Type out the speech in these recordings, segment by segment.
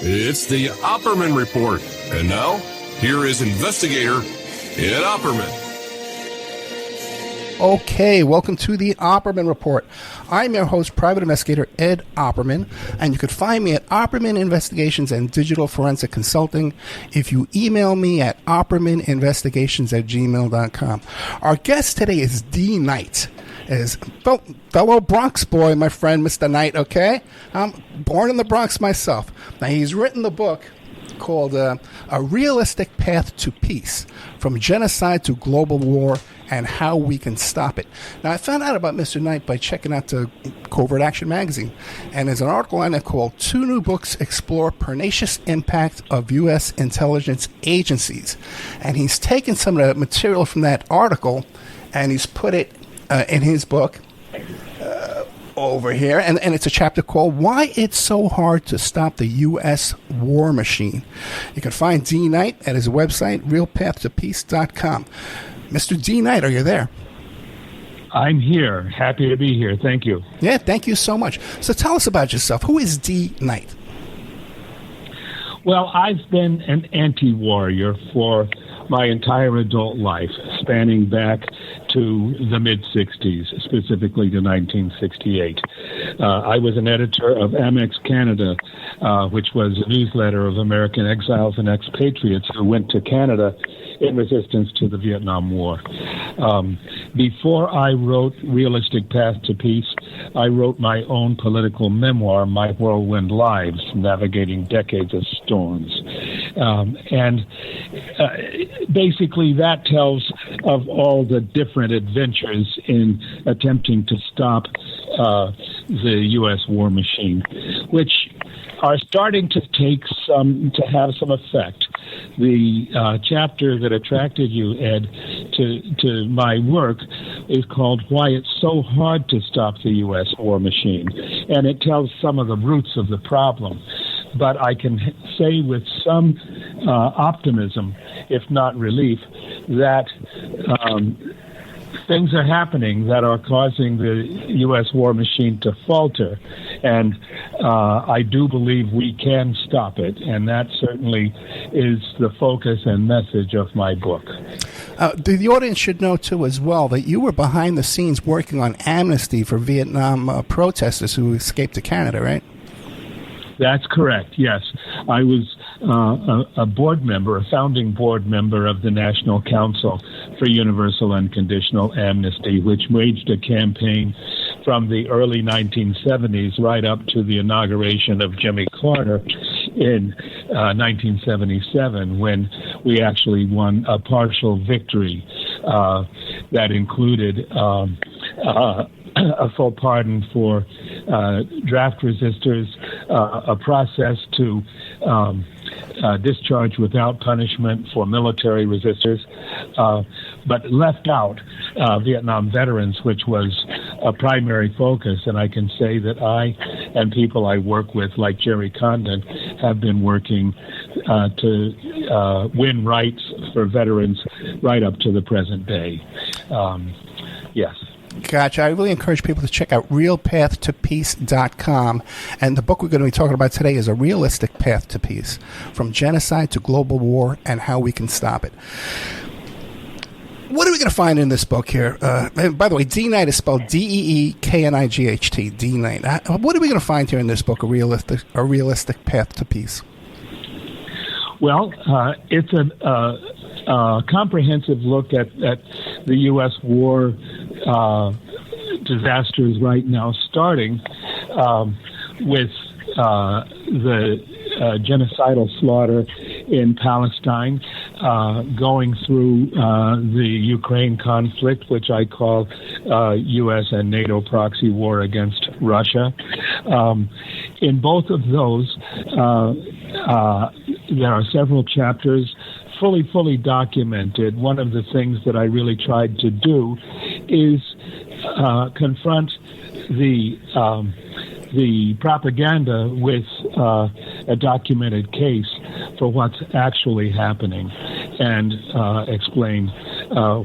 It's the Opperman Report. And now, here is investigator Ed Opperman. Okay, welcome to the Opperman Report. I'm your host, Private Investigator Ed Opperman, and you can find me at Opperman Investigations and Digital Forensic Consulting if you email me at oppermaninvestigations@gmail.com. Our guest today is Dee Knight, is fellow Bronx boy, my friend, Mr. Knight, okay? I'm born in the Bronx myself. Now, he's written the book called A Realistic Path to Peace, From Genocide to Global War and How We Can Stop It. Now, I found out about Mr. Knight by checking out the Covert Action magazine, and there's an article on it called 2 New Books Explore Pernicious Impact of U.S. Intelligence Agencies. And he's taken some of the material from that article, and he's put it in his book over here, and it's a chapter called Why It's So Hard to Stop the U.S. War Machine. You can find Dee Knight at his website, realpathtopeace.com. Mr. Dee Knight, are you there? I'm here. Happy to be here. Thank you. Yeah, thank you so much. So tell us about yourself. Who is Dee Knight? Well, I've been an anti-warrior for my entire adult life, spanning back to the mid-'60s, specifically to 1968. I was an editor of Amex Canada, which was a newsletter of American exiles and expatriates who went to Canada in resistance to the Vietnam War. Before I wrote Realistic Path to Peace, I wrote my own political memoir, My Whirlwind Lives, Navigating Decades of Storms. Basically that tells of all the different adventures in attempting to stop the U.S. war machine, which are starting to have some effect. The chapter that attracted you, Ed, to my work is called Why It's So Hard to Stop the U.S. War Machine, and it tells some of the roots of the problem. But I can say with some optimism, if not relief, that things are happening that are causing the U.S. war machine to falter, and I do believe we can stop it, and that certainly is the focus and message of my book. The audience should know, too, as well, that you were behind the scenes working on amnesty for Vietnam protesters who escaped to Canada, right? That's correct, yes. I was a board member, a founding board member of the National Council for Universal Unconditional Amnesty, which waged a campaign from the early 1970s right up to the inauguration of Jimmy Carter in 1977, when we actually won a partial victory that included a full pardon for draft resistors, a process to discharge without punishment for military resistors, but left out Vietnam veterans, which was a primary focus. And I can say that I and people I work with, like Jerry Condon, have been working to win rights for veterans right up to the present day. Yes. Gotcha. I really encourage people to check out realpathtopeace.com. And the book we're going to be talking about today is A Realistic Path to Peace, From Genocide to Global War and How We Can Stop It. What are we going to find in this book here? And by the way, Dee Knight is spelled D-E-E-K-N-I-G-H-T, Dee Knight. What are we going to find here in this book, A Realistic Path to Peace? Well, it's a comprehensive look at the U.S. war disasters right now, starting with the genocidal slaughter in Palestine, going through the Ukraine conflict, which I call U.S. and NATO proxy war against Russia. In both of those, there are several chapters fully documented. One of the things that I really tried to do is confront the propaganda with a documented case for what's actually happening, and explain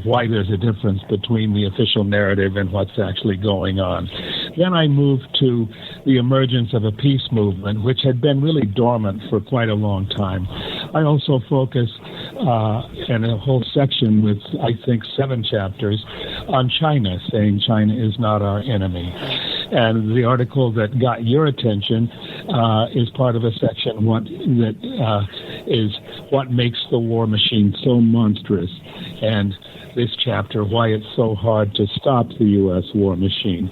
why there's a difference between the official narrative and what's actually going on. Then I moved to the emergence of a peace movement, which had been really dormant for quite a long time. I also focus in a whole section with, I think, 7 chapters on China, saying China is not our enemy. And the article that got your attention is part of a section that is what makes the war machine so monstrous. And this chapter, why it's so hard to stop the U.S. war machine.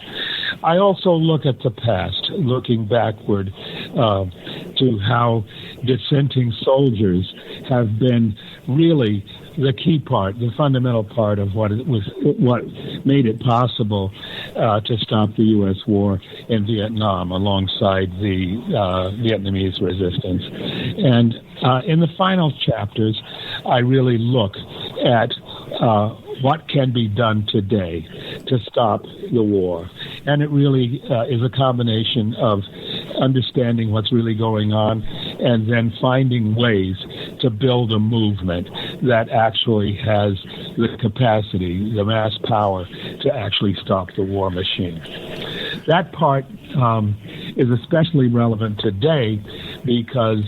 I also look at the past, looking backward to how dissenting soldiers have been really the key part, the fundamental part of what made it possible to stop the U.S. war in Vietnam alongside the Vietnamese resistance. And in the final chapters, I really look at what can be done today to stop the war. And it really is a combination of understanding what's really going on and then finding ways to build a movement that actually has the capacity, the mass power to actually stop the war machine. That part is especially relevant today because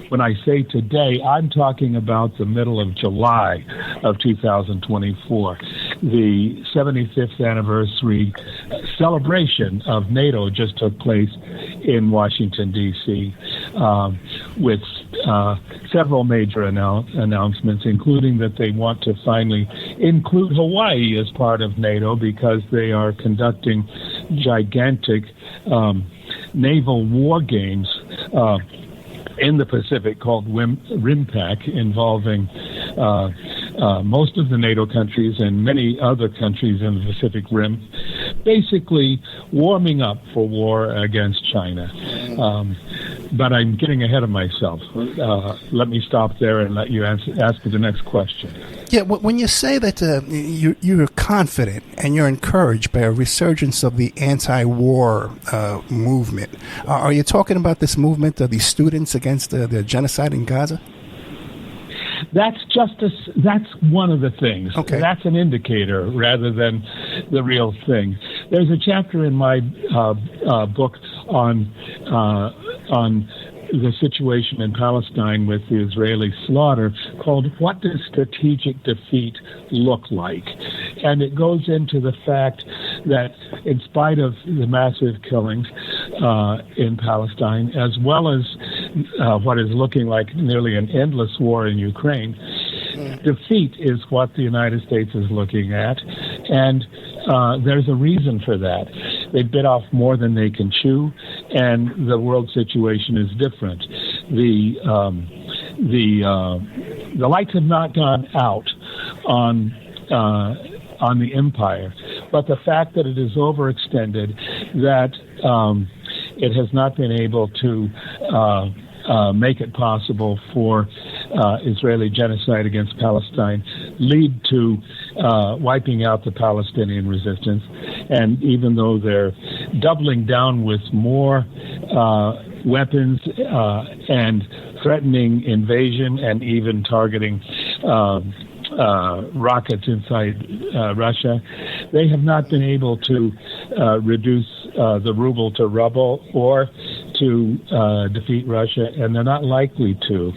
when I say today, I'm talking about the middle of July of 2024. The 75th anniversary celebration of NATO just took place in Washington, D.C., with several major announcements, including that they want to finally include Hawaii as part of NATO because they are conducting gigantic naval war games in the Pacific called RIMPAC, involving most of the NATO countries and many other countries in the Pacific Rim, basically warming up for war against China. But I'm getting ahead of myself. Let me stop there and let you ask the next question. Yeah, when you say that you're confident and you're encouraged by a resurgence of the anti-war movement, are you talking about this movement of these students against the genocide in Gaza? That's that's one of the things. Okay. That's an indicator rather than the real thing. There's a chapter in my book on the situation in Palestine with the Israeli slaughter called What Does Strategic Defeat Look Like? And it goes into the fact that in spite of the massive killings in Palestine, as well as what is looking like nearly an endless war in Ukraine, defeat is what the United States is looking at, and there's a reason for that. They bit off more than they can chew, and the world situation is different. The lights have not gone out on the empire, but the fact that it is overextended, that it has not been able to make it possible for Israeli genocide against Palestine lead to wiping out the Palestinian resistance. And even though they're doubling down with more weapons and threatening invasion and even targeting rockets inside Russia, they have not been able to reduce the ruble to rubble or to defeat Russia, and they're not likely to.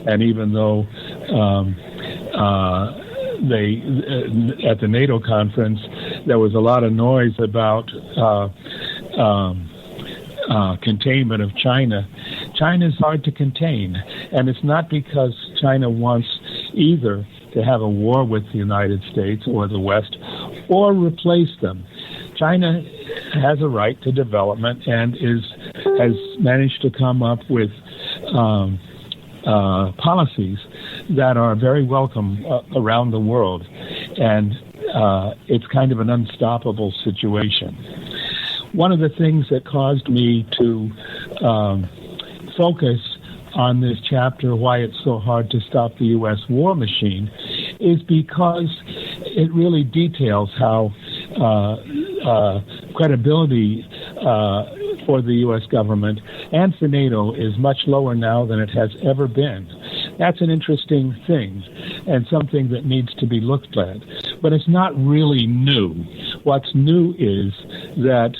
And even though they at the NATO conference, there was a lot of noise about containment of China. China is hard to contain, and it's not because China wants either to have a war with the United States or the West or replace them. China has a right to development and has managed to come up with policies that are very welcome around the world, and it's kind of an unstoppable situation. One of the things that caused me to focus on this chapter, why it's so hard to stop the U.S. war machine, is because it really details how credibility for the U.S. government and for NATO is much lower now than it has ever been. That's an interesting thing and something that needs to be looked at. But it's not really new. What's new is that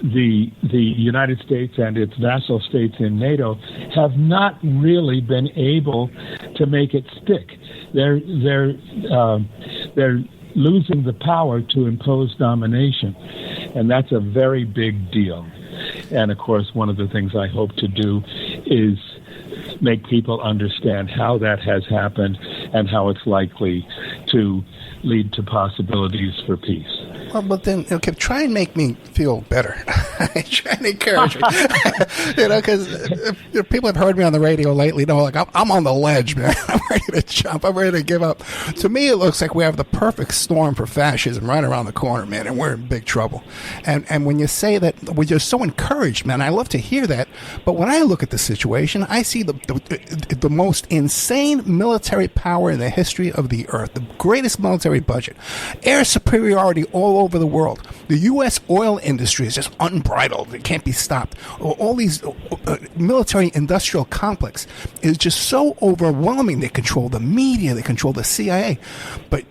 the United States and its vassal states in NATO have not really been able to make it stick. They're losing the power to impose domination, and that's a very big deal. And of course, one of the things I hope to do is make people understand how that has happened and how it's likely to lead to possibilities for peace. Well, but then, okay, try and make me feel better. Try and encourage me. Because people have heard me on the radio lately, like, I'm on the ledge, man. I'm ready to jump. I'm ready to give up. To me, it looks like we have the perfect storm for fascism right around the corner, man, and we're in big trouble. And when you say that, we're just so encouraged, man, I love to hear that. But when I look at the situation, I see the most insane military power in the history of the earth, the greatest military budget, air superiority all over the world. The U.S. oil industry is just unbridled. It can't be stopped. All these military-industrial complex is just so overwhelming. They control the media. They control the CIA. But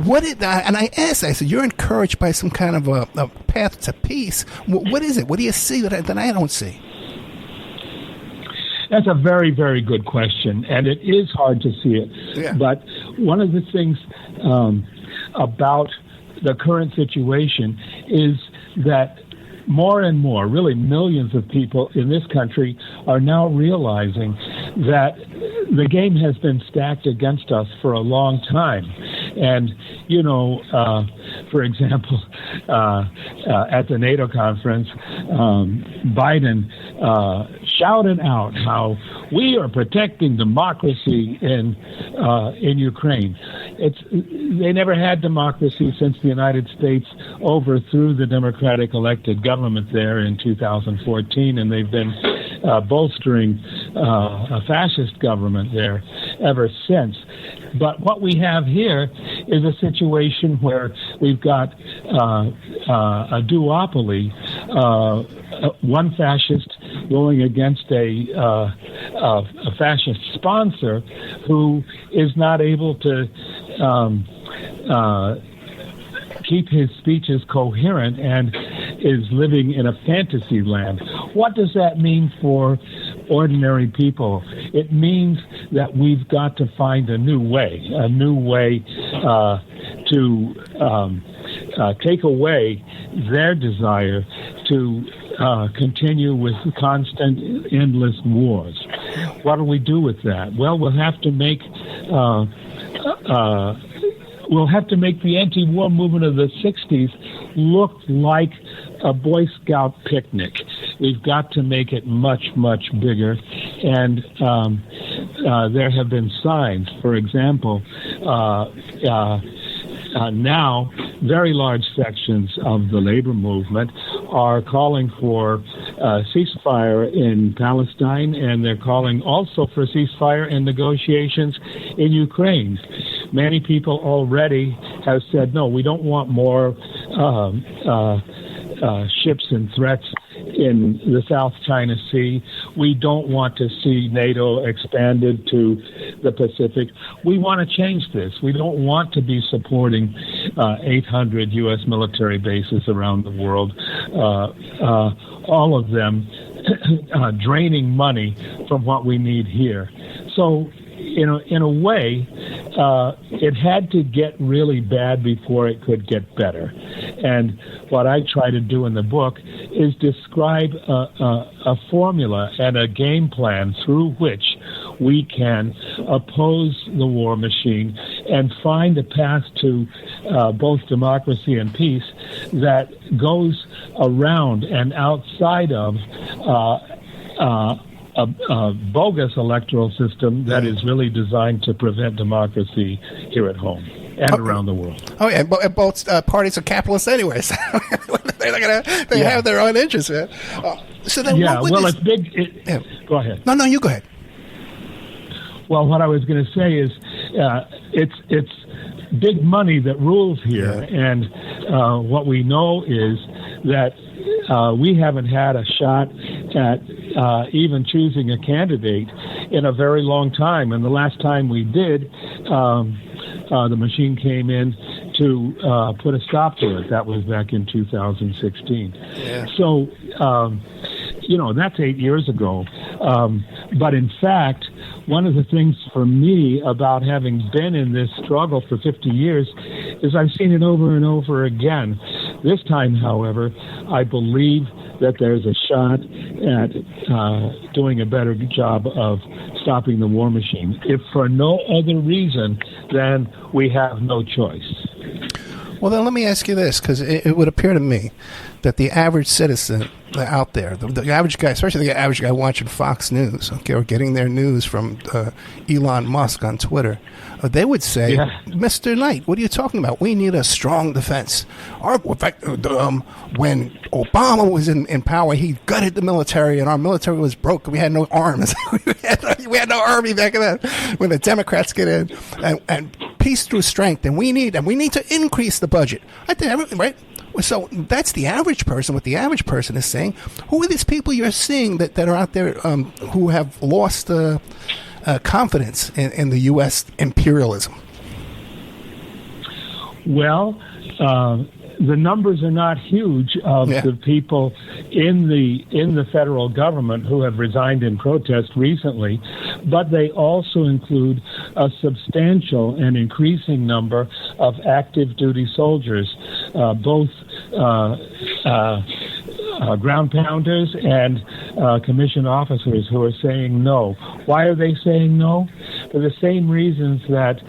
what did and I asked, I said, you're encouraged by some kind of a path to peace. What is it? What do you see that I don't see? That's a very, very good question, and it is hard to see it. Yeah. But one of the things about the current situation is that more and more, really millions of people in this country are now realizing that the game has been stacked against us for a long time. And, for example, at the NATO conference, Biden shouted out how we are protecting democracy in Ukraine. They never had democracy since the United States overthrew the democratic elected government there in 2014, and they've been bolstering a fascist government there ever since. But what we have here is a situation where we've got a duopoly, one fascist going against a fascist sponsor who is not able to keep his speeches coherent and is living in a fantasy land. What does that mean for ordinary people? It means that we've got to find a new way to take away their desire to continue with constant, endless wars. What do we do with that? Well, we'll have to make the anti-war movement of the 60s look like a Boy Scout picnic. We've got to make it much, much bigger. And there have been signs. For example, now very large sections of the labor movement are calling for ceasefire in Palestine, and they're calling also for ceasefire and negotiations in Ukraine. Many people already have said, no, we don't want more ships and threats in the South China Sea. We don't want to see NATO expanded to the Pacific. We want to change this. We don't want to be supporting 800 U.S. military bases around the world, all of them draining money from what we need here. So, in a way, it had to get really bad before it could get better. And what I try to do in the book is describe a formula and a game plan through which we can oppose the war machine and find a path to both democracy and peace that goes around and outside of a bogus electoral system that is really designed to prevent democracy here at home and around the world. Oh, yeah, and both parties are capitalists anyway, so they have their own interests, man. So then it's big. Go ahead. No, you go ahead. Well, what I was going to say is it's big money that rules here, and what we know is that we haven't had a shot at even choosing a candidate in a very long time. And the last time we did, the machine came in to put a stop to it. That was back in 2016. Yeah. So, that's 8 years ago. But in fact, one of the things for me about having been in this struggle for 50 years is I've seen it over and over again. This time, however, I believe that there's a shot at doing a better job of stopping the war machine, if for no other reason than we have no choice. Well, then let me ask you this, because it would appear to me that the average citizen out there, the average guy, especially the average guy watching Fox News, okay, or getting their news from Elon Musk on Twitter, they would say, Mr. Knight, what are you talking about? We need a strong defense. In fact, when Obama was in power, he gutted the military, and our military was broke. We had no arms. we had no army back then. When the Democrats get in, and peace through strength, and we need to increase the budget. I think, right? So that's the average person. What the average person is saying. Who are these people you're seeing that are out there who have lost confidence in the U.S. imperialism? Well, the numbers are not huge of the people in the federal government who have resigned in protest recently, but they also include a substantial and increasing number of active duty soldiers, both ground pounders and commissioned officers who are saying no. Why are they saying no? For the same reasons that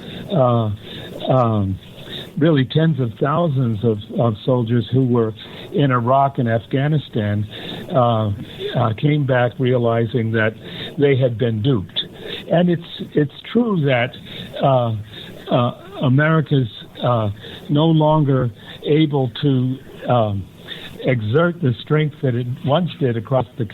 really tens of thousands of soldiers who were in Iraq and Afghanistan came back realizing that they had been duped. And it's true that America's no longer able to exert the strength that it once did across the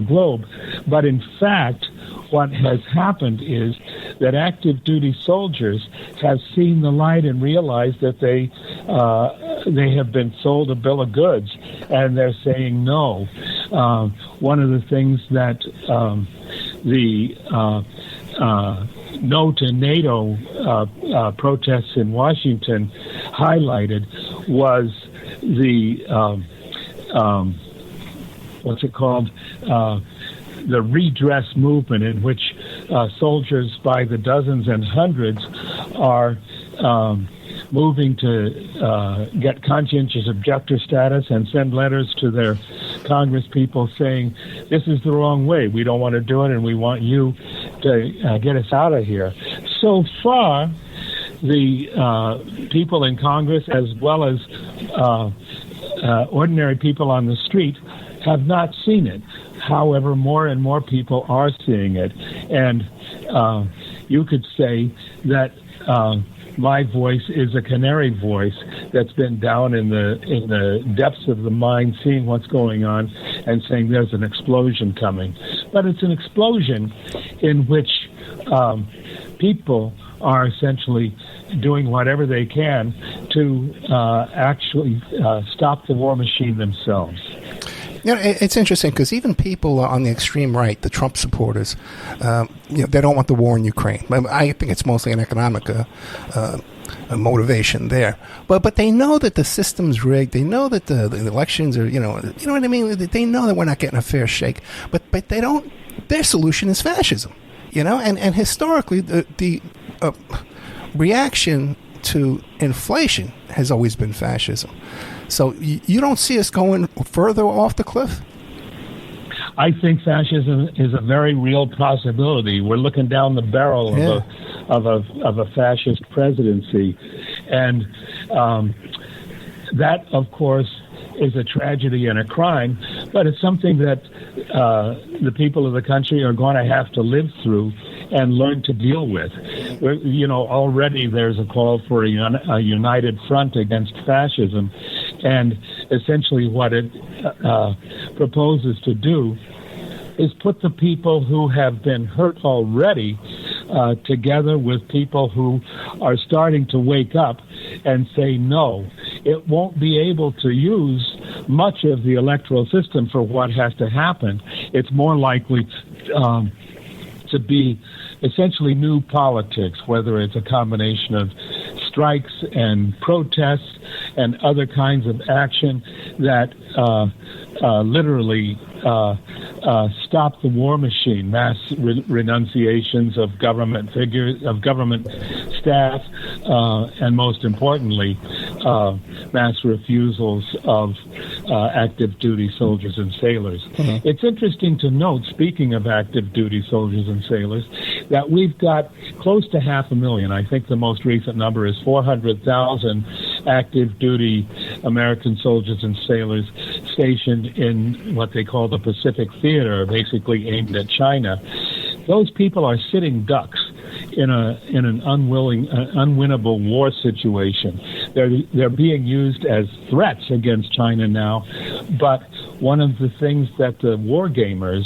globe. But in fact, what has happened is that active duty soldiers have seen the light and realized that they have been sold a bill of goods, and they're saying no. One of the things that the no to NATO protests in Washington highlighted was the what's it called? The redress movement, in which soldiers by the dozens and hundreds are moving to get conscientious objector status and send letters to their Congress people saying, this is the wrong way, we don't want to do it, and we want you to get us out of here. So far, the people in Congress, as well as ordinary people on the street, have not seen it. However, more and more people are seeing it. And you could say that my voice is a canary voice that's been down in the depths of the mind, seeing what's going on and saying there's an explosion coming. But it's an explosion in which people are essentially doing whatever they can to actually stop the war machine themselves. It's interesting because even people on the extreme right, the Trump supporters, they don't want the war in Ukraine. I think it's mostly an economic motivation there. But they know that the system's rigged. They know that the elections are, you know what I mean? They know that we're not getting a fair shake. But they don't. Their solution is fascism. And historically the reaction to inflation has always been fascism. So you don't see us going further off the cliff? I think fascism is a very real possibility. We're looking down the barrel of a fascist presidency, and that, of course, is a tragedy and a crime. But it's something that the people of the country are going to have to live through and learn to deal with. Already there's a call for a united front against fascism. And essentially what it proposes to do is put the people who have been hurt already together with people who are starting to wake up and say no. It won't be able to use much of the electoral system for what has to happen. It's more likely to be essentially new politics, whether it's a combination of strikes and protests and other kinds of action that literally stop the war machine, mass renunciations of government figures, of government staff, and most importantly, mass refusals of active duty soldiers and sailors. Mm-hmm. It's interesting to note, speaking of active duty soldiers and sailors, that we've got close to 500,000. I think the most recent number is 400,000 active duty American soldiers and sailors stationed in what they call the Pacific Theater, basically aimed at China. Those people are sitting ducks in an unwinnable war situation. They're being used as threats against China now, but one of the things that the war gamers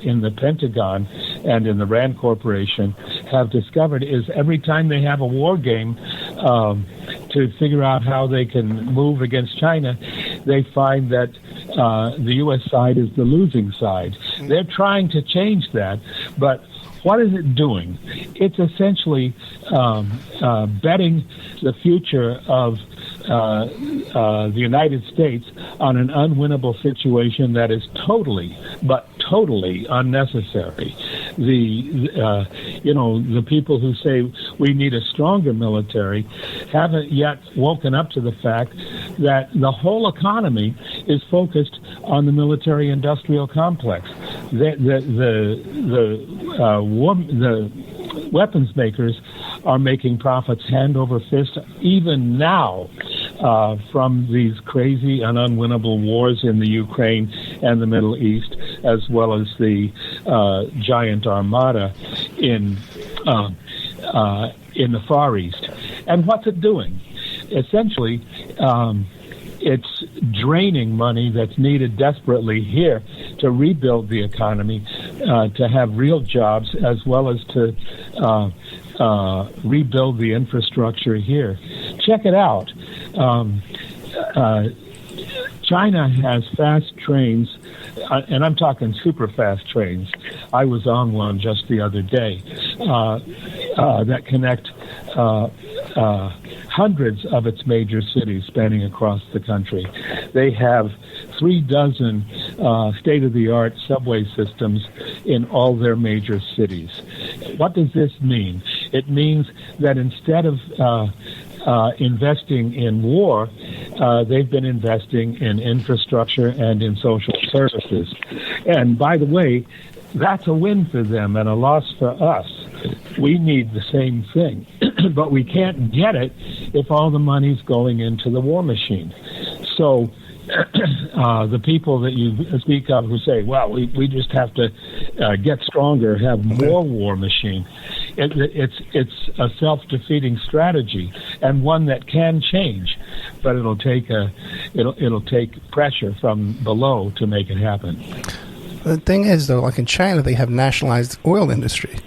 in the Pentagon and in the Rand Corporation have discovered is every time they have a war game to figure out how they can move against China, they find that the U.S. side is the losing side. They're trying to change that, but what is it doing? It's essentially betting the future of the United States on an unwinnable situation that is totally unnecessary. The people who say we need a stronger military haven't yet woken up to the fact that the whole economy is focused on the military-industrial complex. The weapons makers are making profits hand over fist even now from these crazy and unwinnable wars in the Ukraine and the Middle East, as well as the giant armada in the Far East. And what's it doing? Essentially, it's draining money that's needed desperately here to rebuild the economy, to have real jobs, as well as to rebuild the infrastructure here. Check it out. China has fast trains, and I'm talking super fast trains. I was on one just the other day that connect hundreds of its major cities spanning across the country. They have 36 state-of-the-art subway systems in all their major cities. What does this mean? It means that instead of investing in war, they've been investing in infrastructure and in social services. And by the way, that's a win for them and a loss for us. We need the same thing, but we can't get it if all the money's going into the war machine. So the people that you speak of who say, well, we just have to get stronger, have more war machine, it's a self-defeating strategy, and one that can change, but it'll take pressure from below to make it happen. The thing is, though, like in China, they have nationalized oil industry.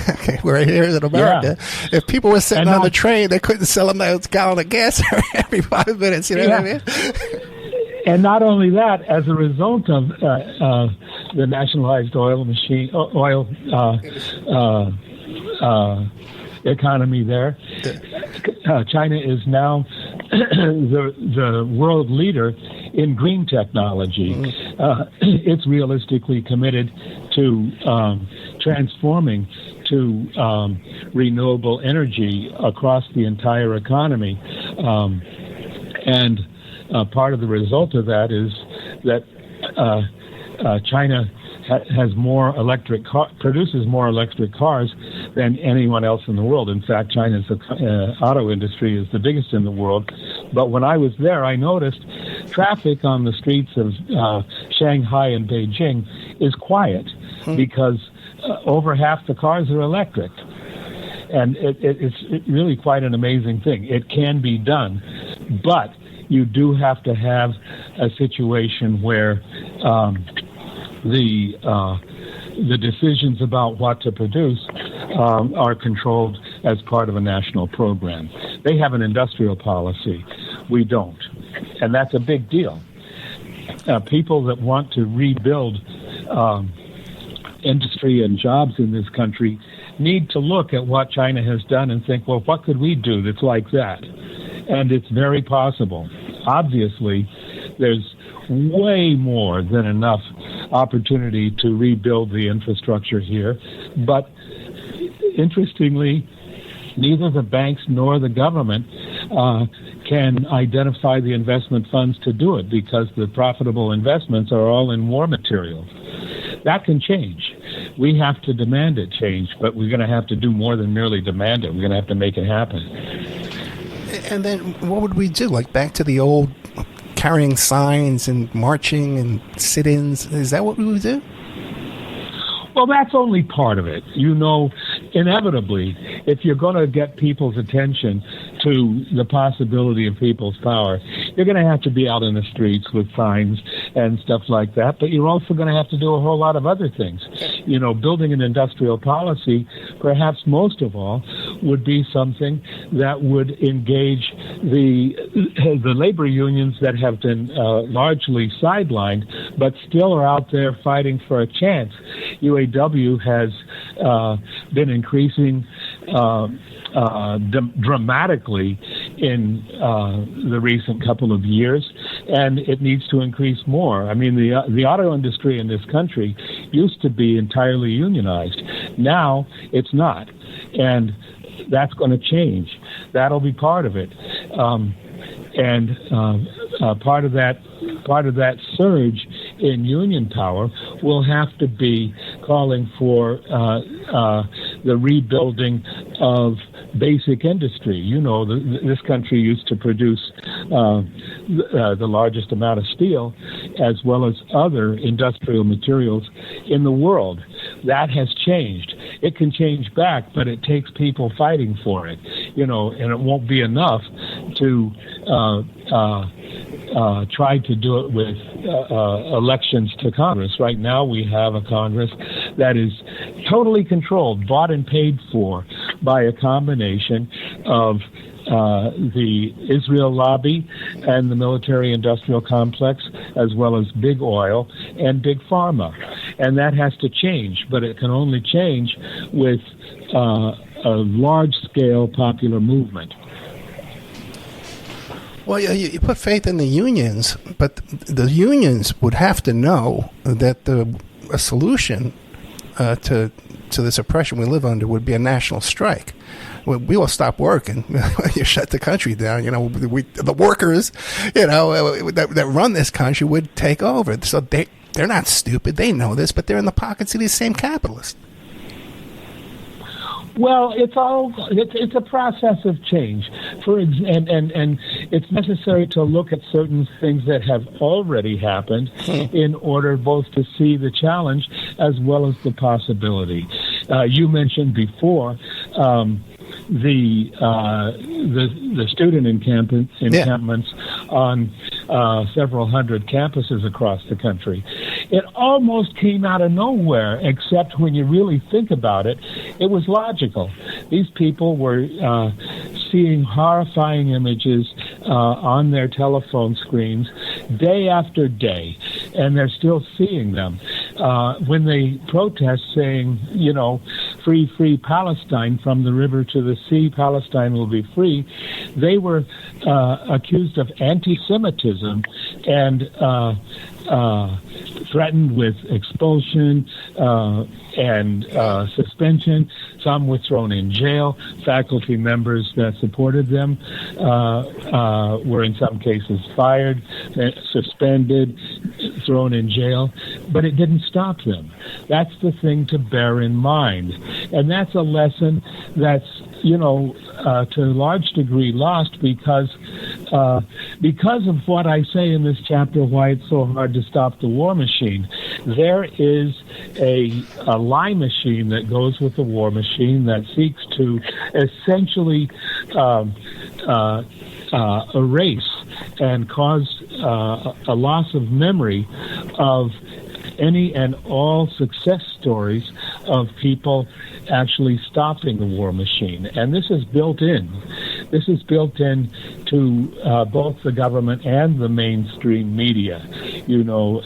Okay, we're here in America. Yeah. If people were sitting on the train, they couldn't sell them a gallon of gas every 5 minutes. You know what I mean? And not only that, as a result of the nationalized oil economy there, China is now the world leader in green technology. It's realistically committed to transforming to renewable energy across the entire economy. And part of the result of that is that China has more produces more electric cars than anyone else in the world. In fact, China's auto industry is the biggest in the world. But when I was there, I noticed traffic on the streets of Shanghai and Beijing is quiet because over half the cars are electric. And it's really quite an amazing thing. It can be done, but you do have to have a situation where the decisions about what to produce are controlled as part of a national program. They have an industrial policy. We don't. And that's a big deal. People that want to rebuild industry and jobs in this country need to look at what China has done and think, well, what could we do that's like that? And it's very possible. Obviously, there's way more than enough opportunity to rebuild the infrastructure here. But interestingly, neither the banks nor the government can identify the investment funds to do it, because the profitable investments are all in war materials. That can change. We have to demand it change, but we're going to have to do more than merely demand it. We're going to have to make it happen. And then what would we do? Like back to the old carrying signs and marching and sit-ins? Is that what we would do? Well, that's only part of it. You know, inevitably, if you're going to get people's attention to the possibility of people's power, you're going to have to be out in the streets with signs and stuff like that, but you're also going to have to do a whole lot of other things. You know, building an industrial policy, perhaps most of all, would be something that would engage the labor unions that have been largely sidelined, but still are out there fighting for a chance. UAW has been increasing dramatically in the recent couple of years, and it needs to increase more. I mean, the auto industry in this country used to be entirely unionized. Now it's not, and that's going to change. That'll be part of it, and part of that surge in union power will have to be calling for the rebuilding of basic industry. You know, this country used to produce the largest amount of steel, as well as other industrial materials in the world. That has changed. It can change back, but it takes people fighting for it. You know, and it won't be enough to try to do it with elections to Congress. Right now we have a Congress that is totally controlled, bought and paid for by a combination of the Israel lobby and the military-industrial complex, as well as big oil and big pharma. And that has to change, but it can only change with a large-scale popular movement. Well, you put faith in the unions, but the unions would have to know that a solution to this oppression we live under would be a national strike. We will stop working. You shut the country down. You know, the workers, you know, that run this country would take over. So they're not stupid. They know this, but they're in the pockets of these same capitalists. Well, it's a process of change. And it's necessary to look at certain things that have already happened in order both to see the challenge as well as the possibility. You mentioned before the student encampments on several hundred campuses across the country. It almost came out of nowhere, except when you really think about it, it was logical. These people were seeing horrifying images on their telephone screens day after day, and they're still seeing them. When they protest saying, you know, free, free Palestine, from the river to the sea, Palestine will be free, they were accused of anti-Semitism and threatened with expulsion and suspension. Some were thrown in jail. Faculty members that supported them were in some cases fired, suspended, thrown in jail. But it didn't stop them. That's the thing to bear in mind. And that's a lesson that's, you know, to a large degree lost because of what I say in this chapter, why it's so hard to stop the war machine. There is a lie machine that goes with the war machine that seeks to essentially erase and cause a loss of memory of any and all success stories of people actually stopping the war machine. And this is built in. This is built in to both the government and the mainstream media. You know,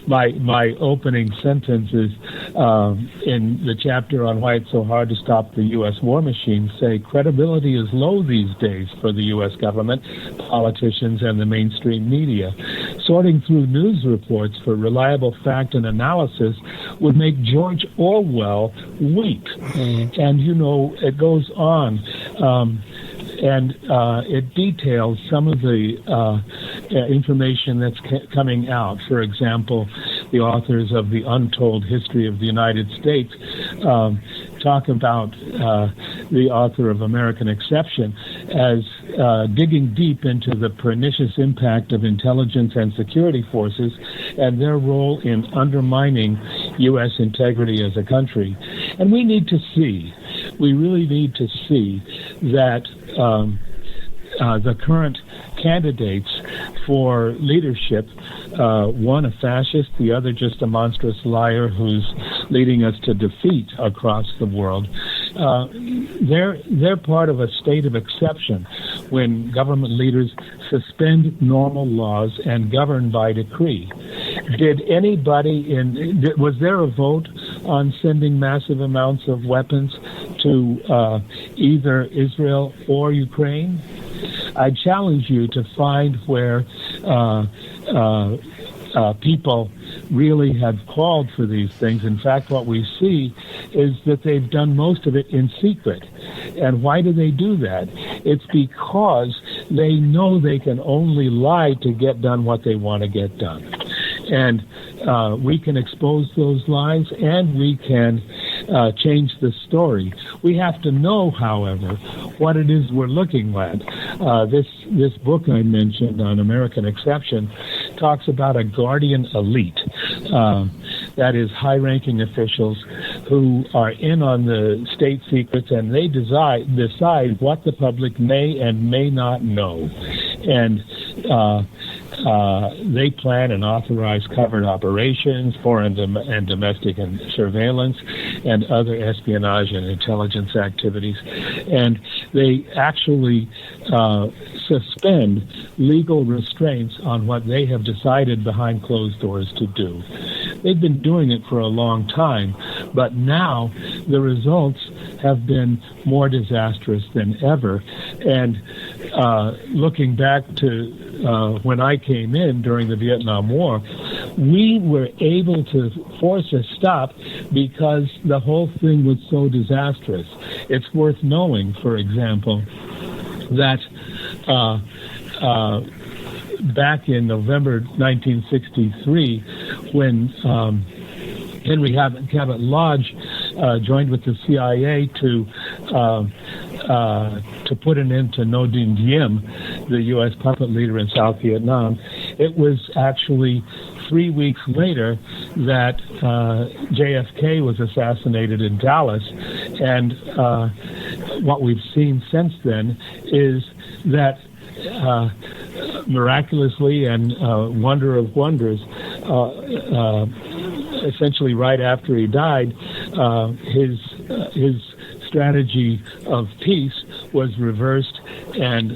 my opening sentence is in the chapter on why it's so hard to stop the U.S. war machine, say credibility is low these days for the U.S. government, politicians, and the mainstream media. Sorting through news reports for reliable fact and analysis would make George Orwell weep. And, it goes on. And it details some of the information that's coming out. For example, the authors of The Untold History of the United States talk about the author of American Exception as digging deep into the pernicious impact of intelligence and security forces and their role in undermining U.S. integrity as a country. And we really need to see that the current candidates for leadership, one a fascist, the other just a monstrous liar who's leading us to defeat across the world, they're part of a state of exception when government leaders suspend normal laws and govern by decree. Was there a vote on sending massive amounts of weapons to either Israel or Ukraine? I challenge you to find where people really have called for these things. In fact, what we see is that they've done most of it in secret. And why do they do that? It's because they know they can only lie to get done what they want to get done. And we can expose those lies, and we can change the story. We have to know, however, what it is we're looking at. This book I mentioned on American Exception talks about a guardian elite. That is high-ranking officials who are in on the state secrets, and they decide what the public may and may not know. And they plan and authorize covert operations, foreign and domestic and surveillance, and other espionage and intelligence activities. And they actually suspend legal restraints on what they have decided behind closed doors to do. They've been doing it for a long time, but now the results have been more disastrous than ever. And looking back to when I came in during the Vietnam War, we were able to force a stop because the whole thing was so disastrous. It's worth knowing, for example, that back in November 1963, when Henry Cabot Lodge joined with the CIA to put an end to Ngo Dinh Diem, the U.S. puppet leader in South Vietnam, it was actually 3 weeks later that JFK was assassinated in Dallas. And what we've seen since then is that miraculously and wonder of wonders, essentially right after he died, his strategy of peace was reversed, and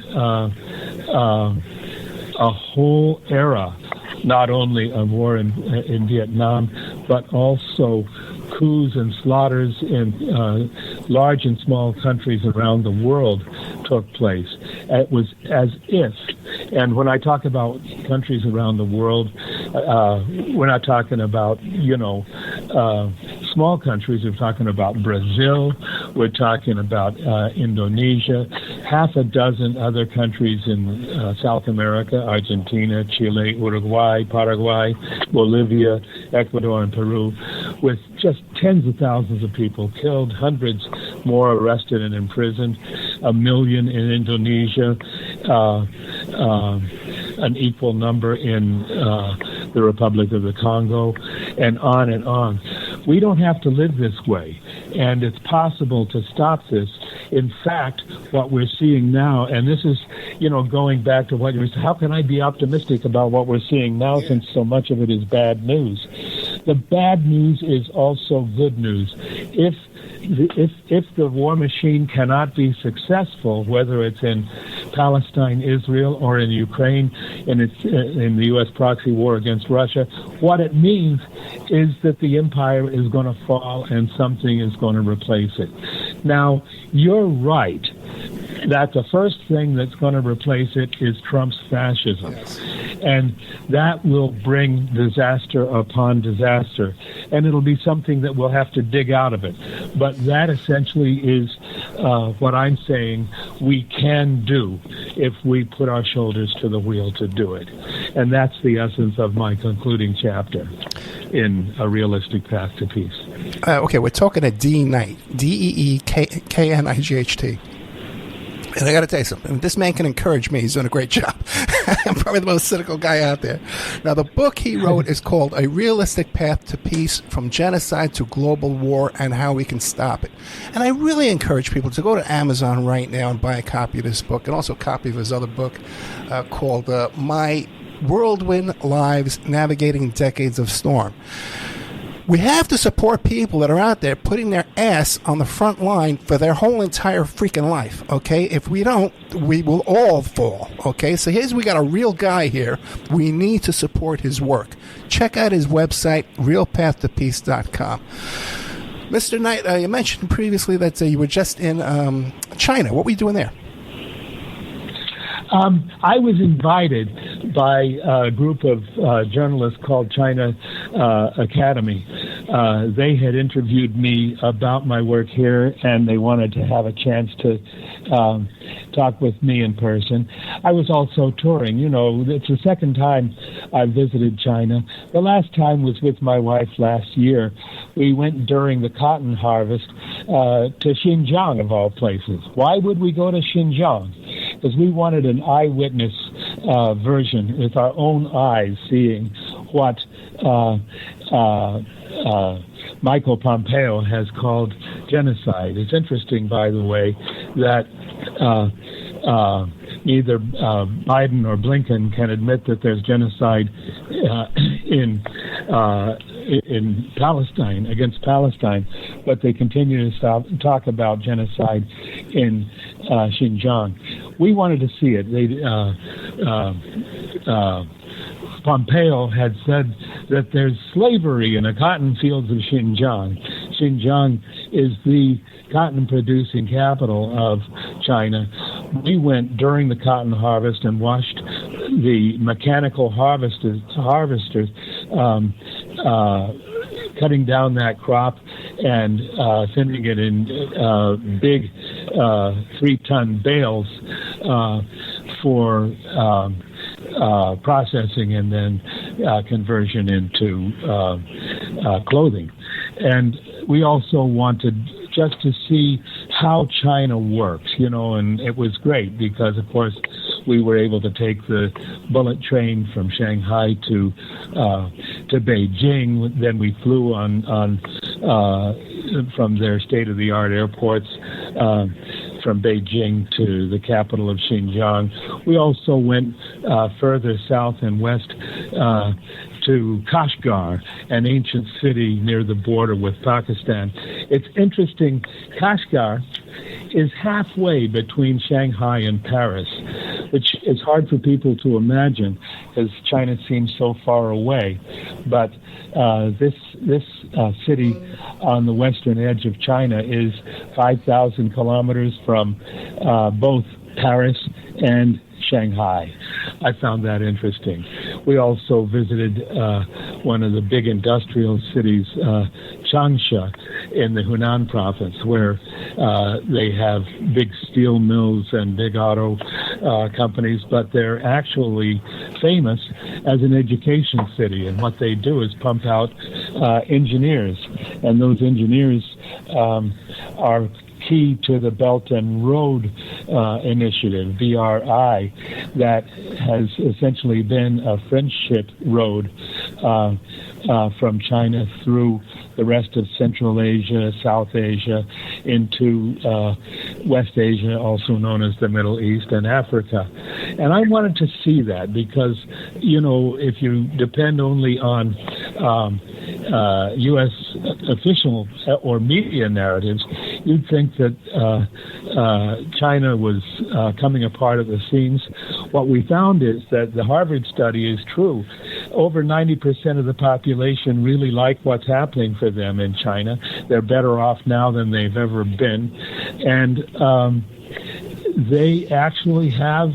a whole era, not only of war in Vietnam, but also coups and slaughters in large and small countries around the world took place. It was as if, and when I talk about countries around the world, we're not talking about, small countries. We're talking about Brazil. We're talking about Indonesia, half a dozen other countries in South America, Argentina, Chile, Uruguay, Paraguay, Bolivia, Ecuador, and Peru, with just tens of thousands of people killed, hundreds more arrested and imprisoned, 1 million in Indonesia, an equal number in the Republic of the Congo, and on and on. We don't have to live this way, and it's possible to stop this. In fact, what we're seeing now, and this is, going back to what you were saying, how can I be optimistic about what we're seeing now since so much of it is bad news? The bad news is also good news. If the war machine cannot be successful, whether it's in Palestine, Israel, or in Ukraine in the U.S. proxy war against Russia. What it means is that the empire is going to fall and something is going to replace it. Now, you're right that the first thing that's going to replace it is Trump's fascism. Yes. And that will bring disaster upon disaster. And it'll be something that we'll have to dig out of it. But that essentially is what I'm saying we can do if we put our shoulders to the wheel to do it. And that's the essence of my concluding chapter in A Realistic Path to Peace. Okay, we're talking to Dee Knight, Deeknight. And I got to tell you something. This man can encourage me. He's doing a great job. I'm probably the most cynical guy out there. Now, the book he wrote is called A Realistic Path to Peace, From Genocide to Global War and How We Can Stop It. And I really encourage people to go to Amazon right now and buy a copy of this book and also a copy of his other book called My Whirlwind Lives, Navigating Decades of Storm. We have to support people that are out there putting their ass on the front line for their whole entire freaking life, okay? If we don't, we will all fall, okay? So we got a real guy here. We need to support his work. Check out his website, realpathtopeace.com. Mr. Knight, you mentioned previously that you were just in China. What were you doing there? I was invited by a group of journalists called China Academy. They had interviewed me about my work here, and they wanted to have a chance to talk with me in person. I was also touring. You know, it's the second time I visited China. The last time was with my wife last year. We went during the cotton harvest to Xinjiang, of all places. Why would we go to Xinjiang? Because we wanted an eyewitness version with our own eyes, seeing what Michael Pompeo has called genocide. It's interesting, by the way, that neither Biden or Blinken can admit that there's genocide in Palestine, against Palestine, but they continue to talk about genocide in Xinjiang. We wanted to see it. Pompeo had said that there's slavery in the cotton fields of Xinjiang. Xinjiang is the cotton-producing capital of China. We went during the cotton harvest and watched the mechanical harvesters cutting down that crop and sending it in big 3-ton bales for processing and then conversion into clothing. And we also wanted just to see how China works, you know, and it was great because, of course, we were able to take the bullet train from Shanghai to Beijing. Then we flew on from their state-of-the-art airports from Beijing to the capital of Xinjiang. We also went further south and west to Kashgar, an ancient city near the border with Pakistan. It's interesting, Kashgar is halfway between Shanghai and Paris, which is hard for people to imagine because China seems so far away. But this city on the western edge of China is 5,000 kilometers from both Paris and Shanghai. I found that interesting. We also visited one of the big industrial cities, Changsha, in the Hunan province, where they have big steel mills and big auto companies, but they're actually famous as an education city. And what they do is pump out engineers, and those engineers are key to the Belt and Road Initiative, BRI, that has essentially been a friendship road from China through the rest of Central Asia, South Asia, into West Asia, also known as the Middle East, and Africa. And I wanted to see that because, you know, if you depend only on U.S. official or media narratives, you'd think that China was coming apart at the seams, what we found is that the Harvard study is true. Over 90% of the population really like what's happening for them in China. They're better off now than they've ever been. And they actually have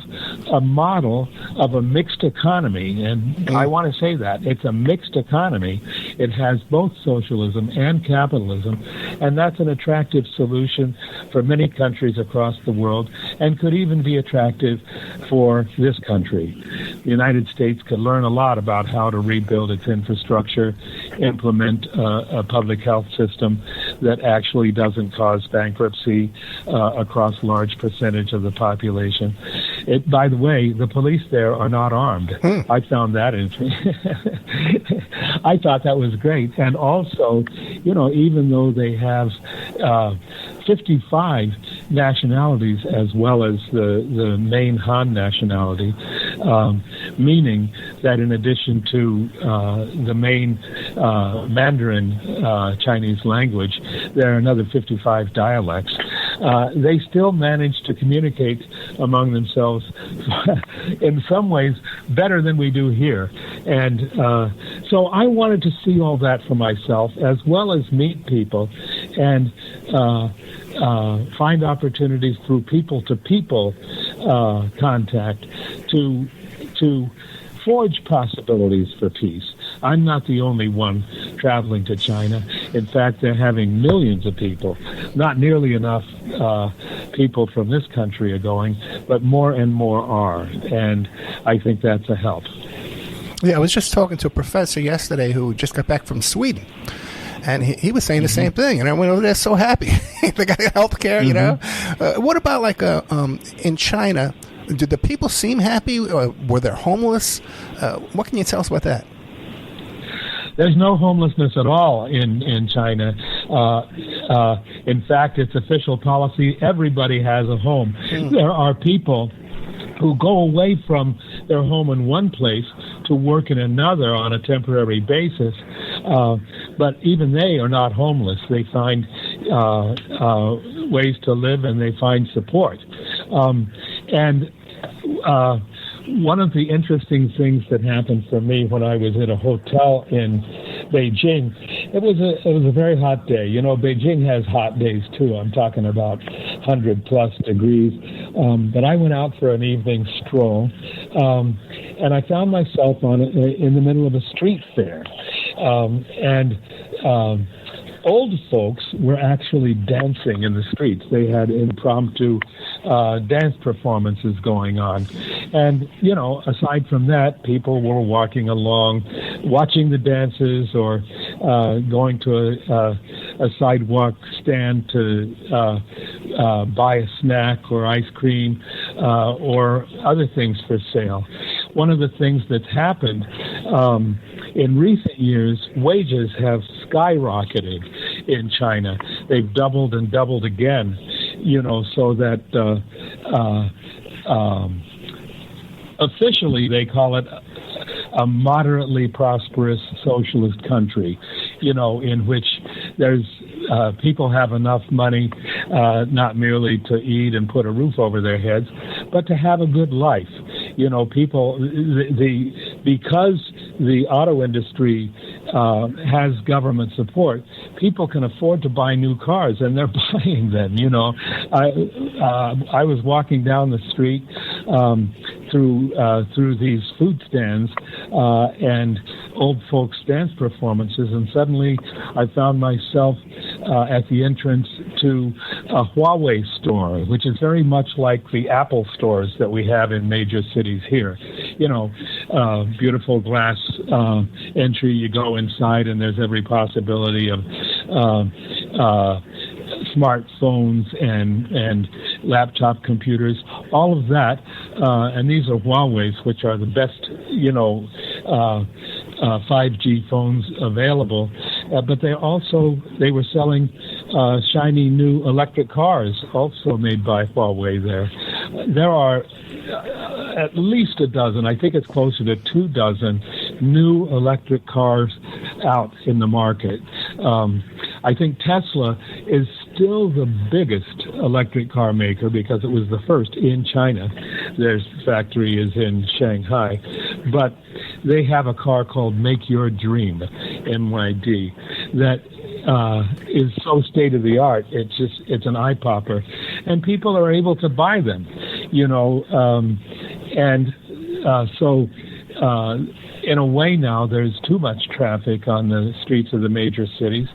a model of a mixed economy, and I want to say that it's a mixed economy. It has both socialism and capitalism, and that's an attractive solution for many countries across the world, and could even be attractive for this country. The United States could learn a lot about how to rebuild its infrastructure, implement a public health system that actually doesn't cause bankruptcy across large percentage of the population. By the way, the police there are not armed. I found that I thought that was great. And also, even though they have 55 nationalities as well as the main Han nationality, meaning that in addition to the main Mandarin Chinese language, there are another 55 dialects. They still manage to communicate among themselves in some ways better than we do here. And so I wanted to see all that for myself, as well as meet people and find opportunities through people-to-people contact to forge possibilities for peace. I'm not the only one traveling to China. In fact, they're having millions of people. Not nearly enough people from this country are going, but more and more are. And I think that's a help. Yeah, I was just talking to a professor yesterday who just got back from Sweden. And he was saying the same thing. And I went over there so happy. They got health care, What about, like, in China? Did the people seem happy? Or were they homeless? What can you tell us about that? There's no homelessness at all in China. In fact, it's official policy. Everybody has a home. There are people who go away from their home in one place to work in another on a temporary basis. But even they are not homeless. They find ways to live, and they find support. One of the interesting things that happened for me when I was at a hotel in Beijing, it was a very hot day. Beijing has hot days too. I'm talking about 100+ degrees. But I went out for an evening stroll, and I found myself in the middle of a street fair, and old folks were actually dancing in the streets. They had impromptu dance performances going on. And, aside from that, people were walking along, watching the dances, or going to a sidewalk stand to buy a snack or ice cream or other things for sale. One of the things that's happened in recent years, wages have skyrocketed in China. They've doubled and doubled again, so that officially they call it a moderately prosperous socialist country, in which there's people have enough money not merely to eat and put a roof over their heads, but to have a good life. People, because the auto industry has government support, people can afford to buy new cars, and they're buying them. I was walking down the street through these food stands and old folks dance performances, and suddenly I found myself at the entrance to a Huawei store, which is very much like the Apple stores that we have in major cities here. Beautiful glass entry. You go inside, and there's every possibility of smartphones and laptop computers, all of that. And these are Huawei's, which are the best, 5G phones available. But they were selling shiny new electric cars, also made by Huawei there. There are at least a dozen, I think it's closer to 24 new electric cars out in the market. I think Tesla is still the biggest electric car maker because it was the first in China. Their factory is in Shanghai. But they have a car called Make Your Dream, MYD, that is so state of the art. It's an eye popper, and people are able to buy them, so in a way now there's too much traffic on the streets of the major cities,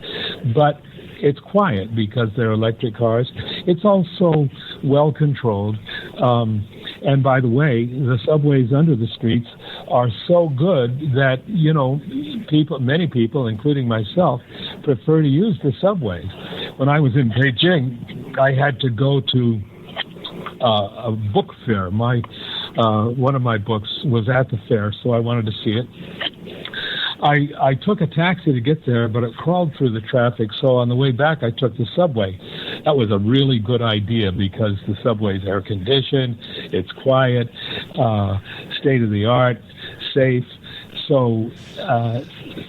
but it's quiet because they're electric cars. It's also well controlled. And by the way, the subways under the streets are so good that, many people, including myself, prefer to use the subways. When I was in Beijing, I had to go to a book fair. One of my books was at the fair, so I wanted to see it. I took a taxi to get there, but it crawled through the traffic, so on the way back I took the subway. That was a really good idea because the subway's air-conditioned, it's quiet, state-of-the-art, safe. So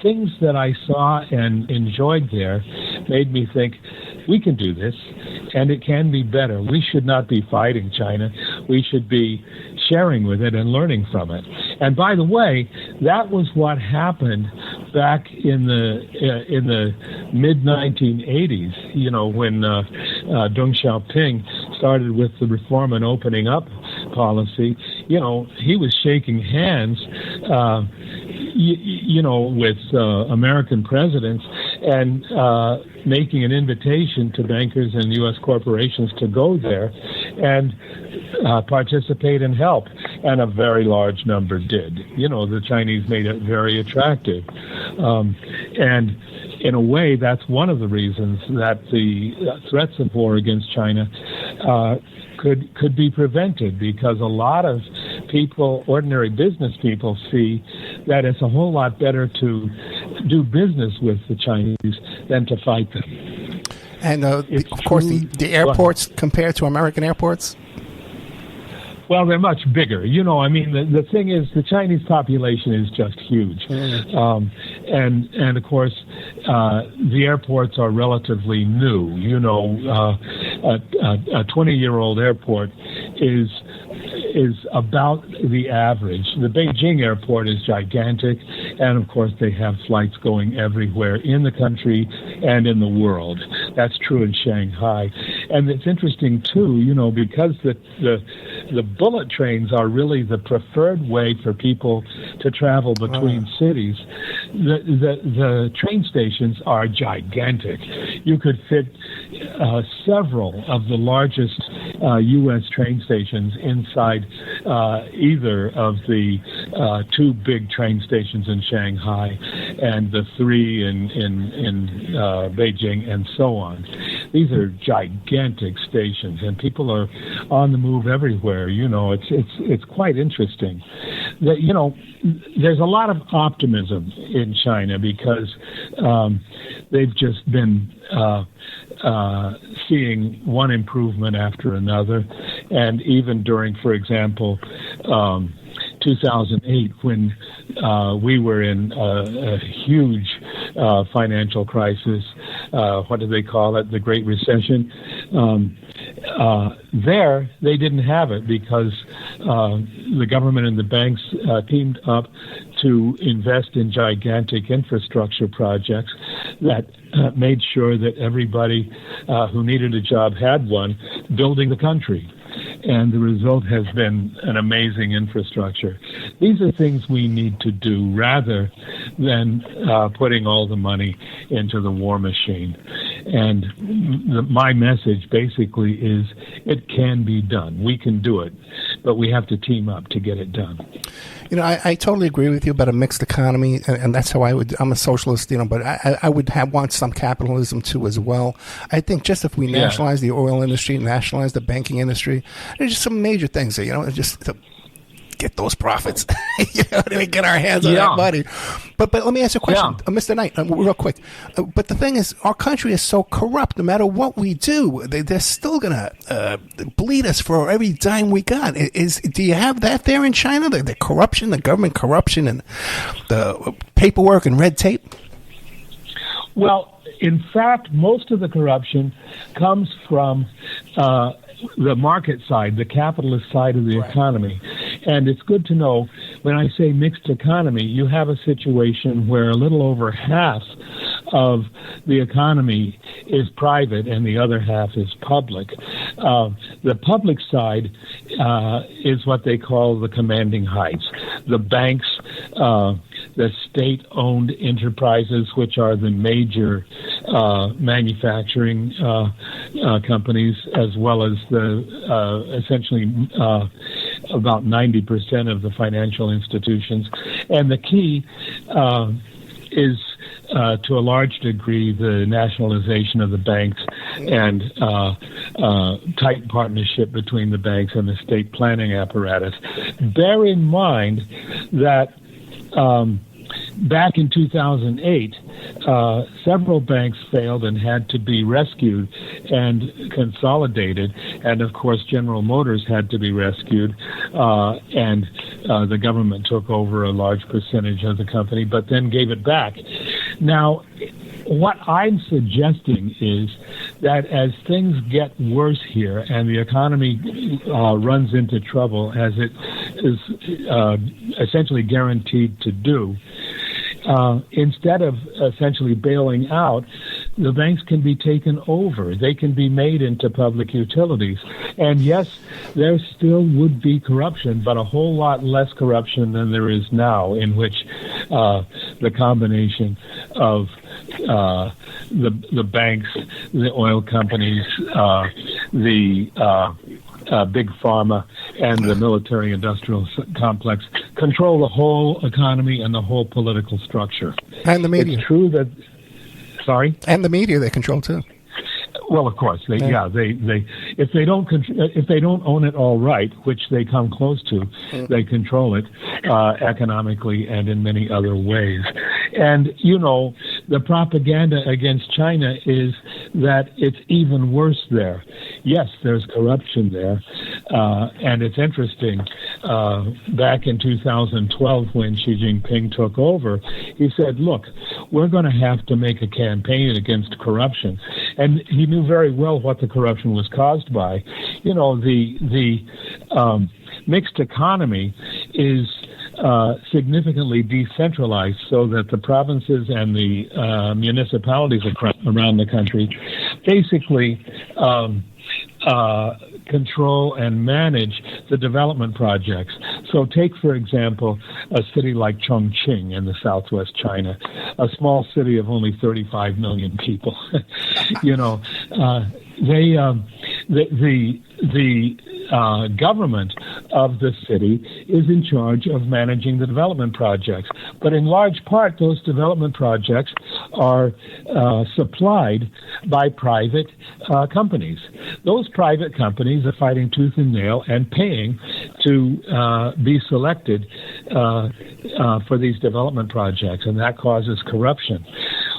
things that I saw and enjoyed there made me think, we can do this, and it can be better. We should not be fighting China. We should be sharing with it and learning from it. And by the way, that was what happened back in the mid-1980s, when Deng Xiaoping started with the reform and opening up policy. He was shaking hands with American presidents and making an invitation to bankers and U.S. corporations to go there and participate and help. And a very large number did. The Chinese made it very attractive. And in a way, that's one of the reasons that the threats of war against China could be prevented, because a lot of people, ordinary business people, see that it's a whole lot better to do business with the Chinese than to fight them. And of course, the airports compared to American airports? Well, they're much bigger. The thing is, the Chinese population is just huge. And of course, the airports are relatively new. A 20-year-old airport is about the average. The Beijing airport is gigantic, and of course they have flights going everywhere in the country and in the world. That's true in Shanghai. And it's interesting too, because the bullet trains are really the preferred way for people to travel between cities. The train stations are gigantic. You could fit several of the largest U.S. train stations inside either of the two big train stations in Shanghai and the three in Beijing and so on. These are gigantic stations, and people are on the move everywhere. It's quite interesting. That there's a lot of optimism in China because they've just been seeing one improvement after another, and even during, for example, 2008, when we were in a huge financial crisis, what do they call it, the Great Recession, there they didn't have it because the government and the banks teamed up to invest in gigantic infrastructure projects that made sure that everybody who needed a job had one, building the country. And the result has been an amazing infrastructure. These are things we need to do rather than putting all the money into the war machine. And my message basically is it can be done. We can do it, but we have to team up to get it done. I totally agree with you about a mixed economy, and that's how I'm a socialist, but I would want some capitalism too as well. I think just if we nationalize the oil industry, nationalize the banking industry, there's just some major things there, just to get those profits, get our hands on that money. But let me ask you a question, Mr. Knight, real quick. But the thing is, our country is so corrupt. No matter what we do, they're still going to bleed us for every dime we got. Do you have that there in China? The corruption, the government corruption, and the paperwork and red tape? Well, in fact, most of the corruption comes from the market side, the capitalist side of the economy. And it's good to know, when I say mixed economy, you have a situation where a little over half of the economy is private and the other half is public. The public side is what they call the commanding heights. The banks, the state-owned enterprises, which are the major manufacturing companies, as well as the essentially about 90% of the financial institutions. And the key is to a large degree the nationalization of the banks and tight partnership between the banks and the state planning apparatus. Bear in mind that back in 2008, several banks failed and had to be rescued and consolidated. And, of course, General Motors had to be rescued, and the government took over a large percentage of the company, but then gave it back. Now, what I'm suggesting is that as things get worse here and the economy runs into trouble, as it is essentially guaranteed to do, instead of essentially bailing out, the banks can be taken over. They can be made into public utilities. And yes, there still would be corruption, but a whole lot less corruption than there is now, in which the combination of the banks, the oil companies, the big pharma, and the military-industrial complex control the whole economy and the whole political structure. And the media. It's true that... Sorry? And the media they control, too. Well, of course, they if they don't own it all right, which they come close to, they control it economically and in many other ways. And you know, the propaganda against China is that it's even worse there. Yes, there's corruption there, and it's interesting. Back in 2012, when Xi Jinping took over, he said, "Look, we're going to have to make a campaign against corruption," and he knew very well what the corruption was caused by. You know, the mixed economy is significantly decentralized, so that the provinces and the municipalities around the country basically control and manage the development projects. So take, for example, a city like Chongqing in the southwest China, a small city of only 35 million people. You know, the government of the city is in charge of managing the development projects. But in large part, those development projects are supplied by private companies. Those private companies are fighting tooth and nail and paying to be selected for these development projects, and that causes corruption.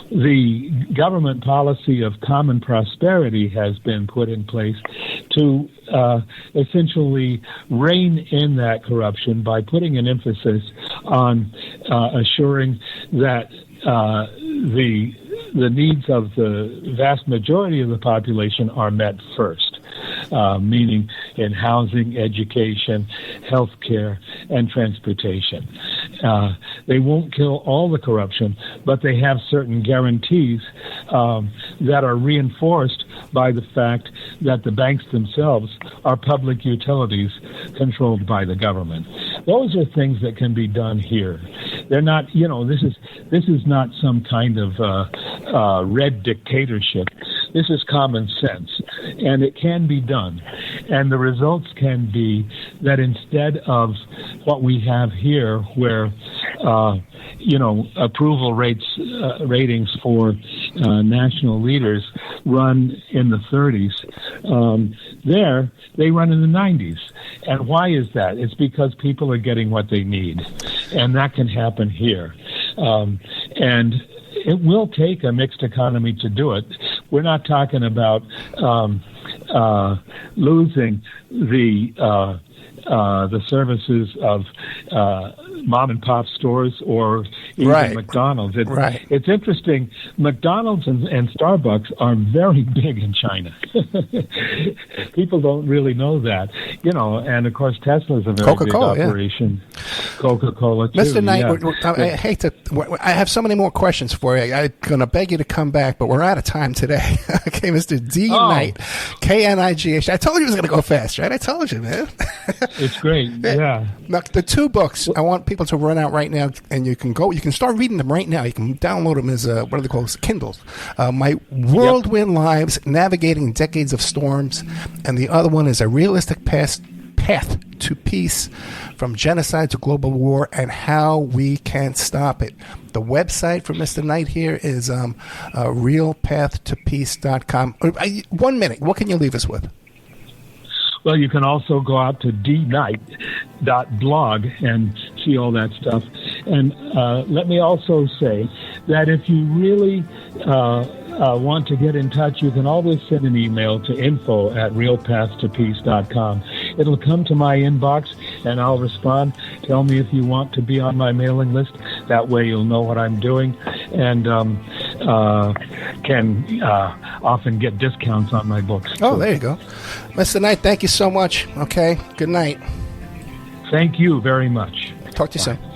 The government policy of common prosperity has been put in place to essentially rein in that corruption by putting an emphasis on assuring that the needs of the vast majority of the population are met first, meaning in housing, education, health care, and transportation. They won't kill all the corruption, but they have certain guarantees that are reinforced by the fact that the banks themselves are public utilities controlled by the government. Those are things that can be done here. They're not, you know, this is not some kind of red dictatorship. This is common sense, and it can be done. And the results can be that instead of what we have here, where approval ratings for national leaders run in the 30s, there they run in the 90s. And why is that? It's because people are getting what they need, and that can happen here. And it will take a mixed economy to do it. We're not talking about losing the services of mom and pop stores or even Right. McDonald's. Right. It's interesting. McDonald's and Starbucks are very big in China. People don't really know that, and of course Tesla's a very Coca-Cola, big operation. Yeah. Coca-Cola too. Mr. Knight, yeah. I hate to. I have so many more questions for you. I'm going to beg you to come back, but we're out of time today. Okay, Mr. Dee Knight, Knight. I told you it was going to go fast, right? I told you, man. It's great. Yeah. Now, the two books, I want people to run out right now, and you can start reading them right now. You can download them as, what are they called? Kindles. My Whirlwind Lives, Navigating Decades of Storms, and the other one is A Realistic Path to Peace, From Genocide to Global War, and How We Can Stop It. The website for Mr. Knight here is realpathtopeace.com. 1 minute. What can you leave us with? Well, you can also go out to dknight.blog and see all that stuff. And let me also say that if you really want to get in touch, you can always send an email to info@realpathtopeace.com. It'll come to my inbox, and I'll respond. Tell me if you want to be on my mailing list. That way you'll know what I'm doing, and can often get discounts on my books. Oh, there you go. Mr. Knight, thank you so much. Okay, good night. Thank you very much. Talk to you Bye. soon.